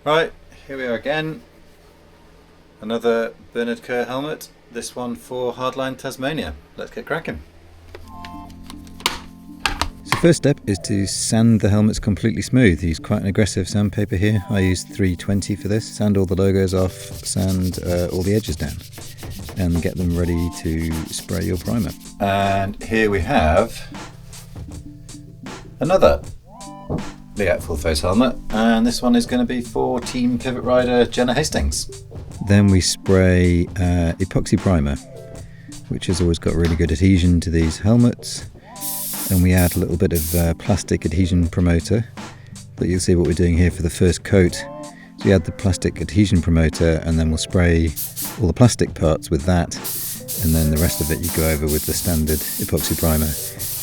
Right, here we are again. Another Bernard Kerr helmet, this one for Hardline Tasmania. Let's get cracking. So first step is to sand the helmets completely smooth. Use quite an aggressive sandpaper here. I used 320 for this. Sand all the logos off, sand all the edges down, and get them ready to spray your primer. And here we have another Leatt full face helmet, and this one is going to be for Team Pivot Rider Jenna Hastings. Then we spray epoxy primer, which has always got really good adhesion to these helmets, and we add a little bit of plastic adhesion promoter, but you'll see what we're doing here for the first coat. So we add the plastic adhesion promoter, and then we'll spray all the plastic parts with that, and then the rest of it you go over with the standard epoxy primer,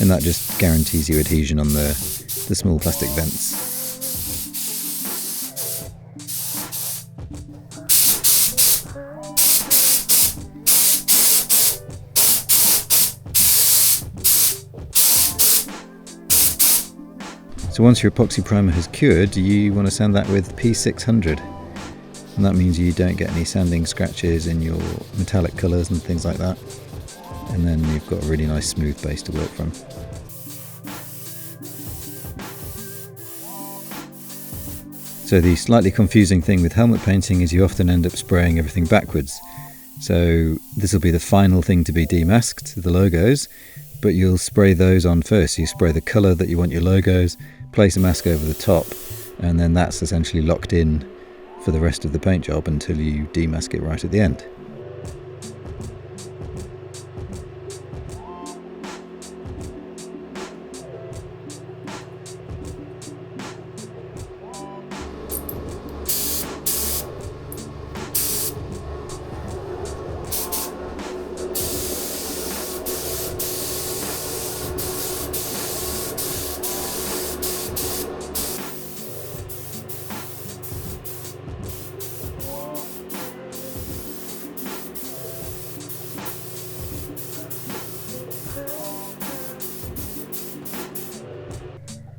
and that just guarantees you adhesion on the small plastic vents. So once your epoxy primer has cured, you want to sand that with P600, and that means you don't get any sanding scratches in your metallic colours and things like that, and then you've got a really nice smooth base to work from. So the slightly confusing thing with helmet painting is you often end up spraying everything backwards. So this will be the final thing to be demasked, the logos, but you'll spray those on first. So you spray the colour that you want your logos, place a mask over the top, and then that's essentially locked in for the rest of the paint job until you demask it right at the end.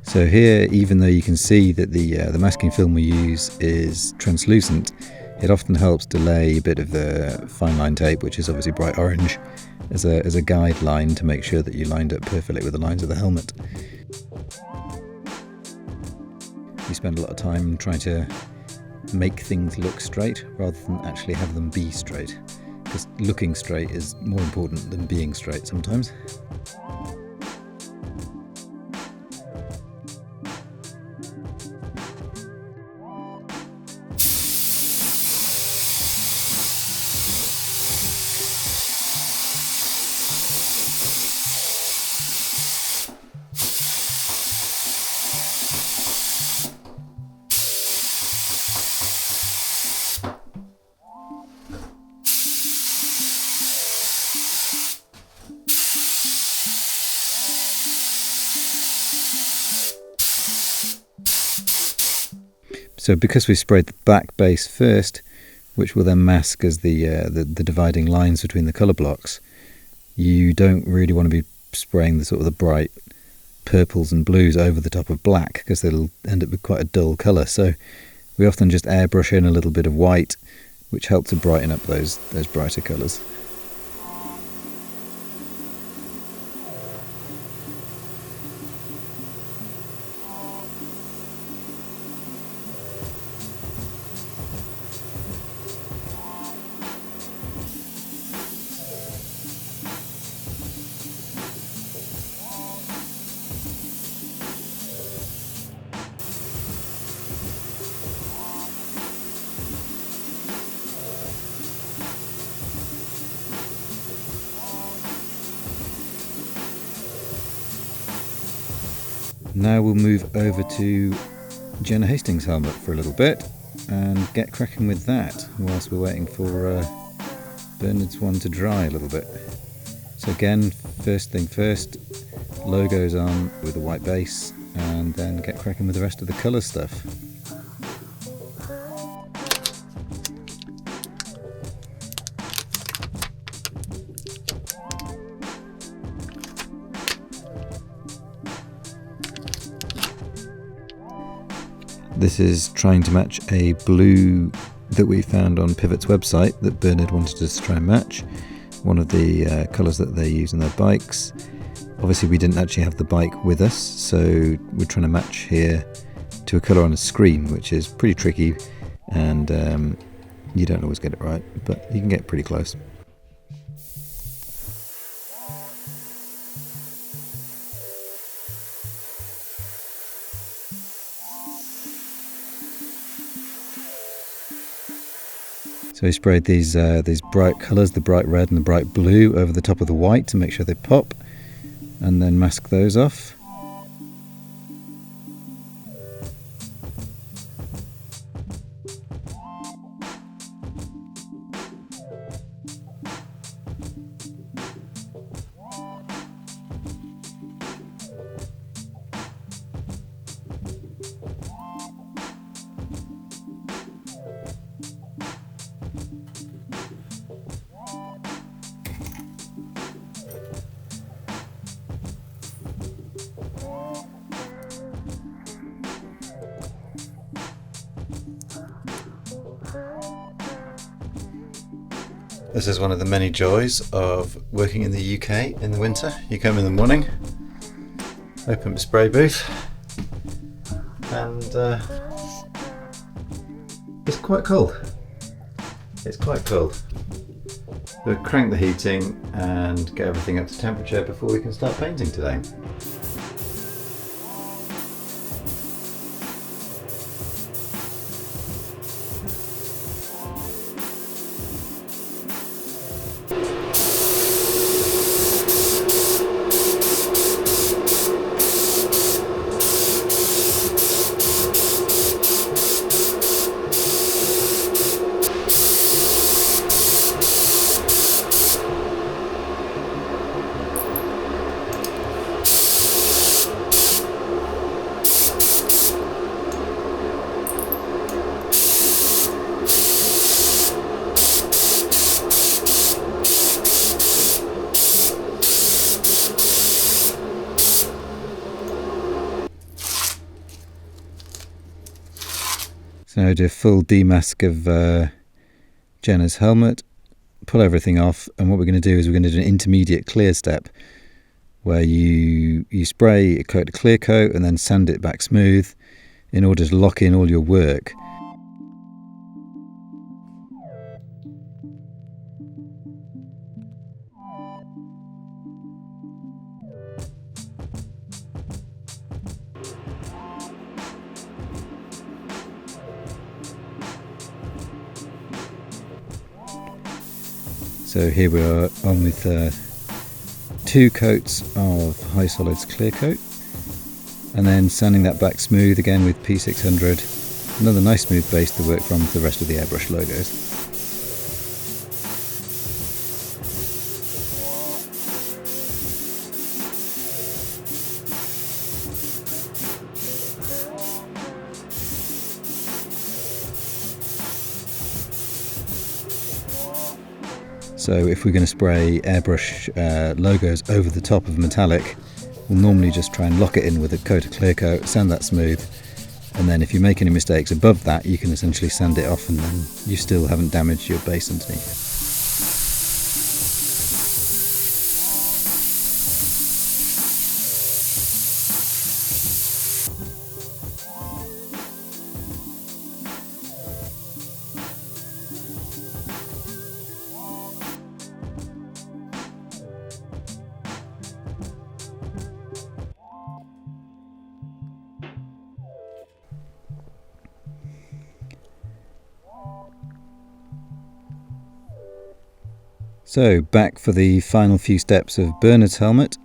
So here, even though you can see that the masking film we use is translucent, it often helps to lay a bit of the fine line tape, which is obviously bright orange, as a guideline to make sure that you lined up perfectly with the lines of the helmet. You spend a lot of time trying to make things look straight rather than actually have them be straight, because looking straight is more important than being straight sometimes. So because we sprayed the back base first, which will then mask as the dividing lines between the colour blocks, you don't really want to be spraying the sort of the bright purples and blues over the top of black, because it'll end up with quite a dull colour. So we often just airbrush in a little bit of white, which helps to brighten up those brighter colours. Now we'll move over to Jenna Hastings' helmet for a little bit and get cracking with that whilst we're waiting for Bernard's one to dry a little bit. So again, first thing first, logos on with a white base, and then get cracking with the rest of the colour stuff. This is trying to match a blue that we found on Pivot's website that Bernard wanted us to try and match. One of the colours that they use on their bikes. Obviously we didn't actually have the bike with us, so we're trying to match here to a colour on a screen, which is pretty tricky, and you don't always get it right, but you can get pretty close. So we sprayed these bright colours, the bright red and the bright blue, over the top of the white to make sure they pop, and then mask those off. This is one of the many joys of working in the UK in the winter. You come in the morning, open the spray booth, and it's quite cold. It's quite cold. We'll crank the heating and get everything up to temperature before we can start painting today. So do a full demask of Jenna's helmet, pull everything off, and what we're going to do is we're going to do an intermediate clear step where you spray a coat of clear coat and then sand it back smooth in order to lock in all your work. So here we are on with 2 coats of High Solids clear coat, and then sanding that back smooth again with P600, another nice smooth base to work from for the rest of the airbrush logos. So if we're going to spray airbrush logos over the top of metallic, we'll normally just try and lock it in with a coat of clear coat, sand that smooth, and then if you make any mistakes above that, you can essentially sand it off and then you still haven't damaged your base underneath. So back for the final few steps of Bernard's helmet.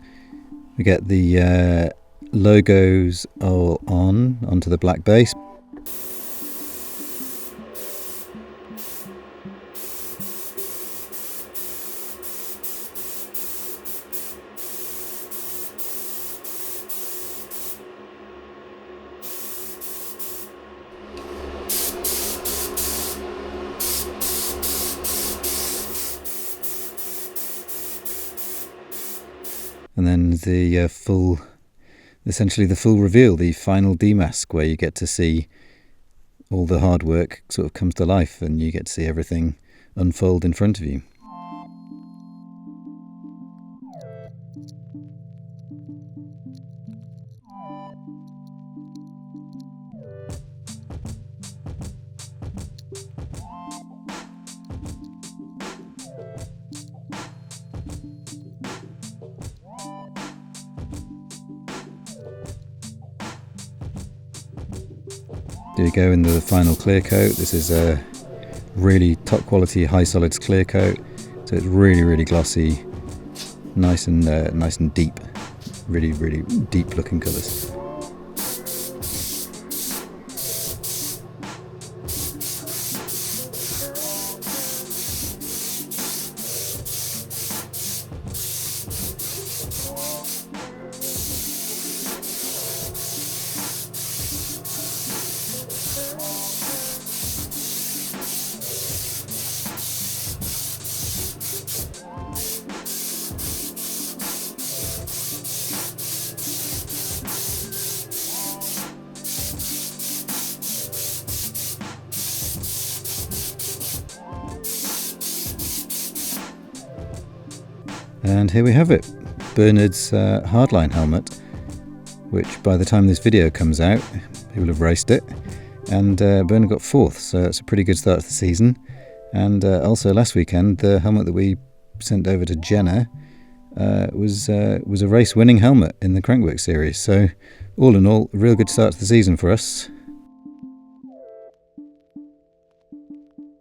We get the logos all onto the black base. And then the essentially the full reveal, the final demask, where you get to see all the hard work sort of comes to life and you get to see everything unfold in front of you. There you go in the final clear coat. This is a really top quality high solids clear coat, so it's really glossy, nice and deep, really deep looking colours. And here we have it, Bernard's Hardline helmet, which by the time this video comes out, he will have raced it. And Bernard got 4th, so that's a pretty good start to the season. And also last weekend, the helmet that we sent over to Jenna was a race-winning helmet in the Crankwork series. So all in all, a real good start to the season for us.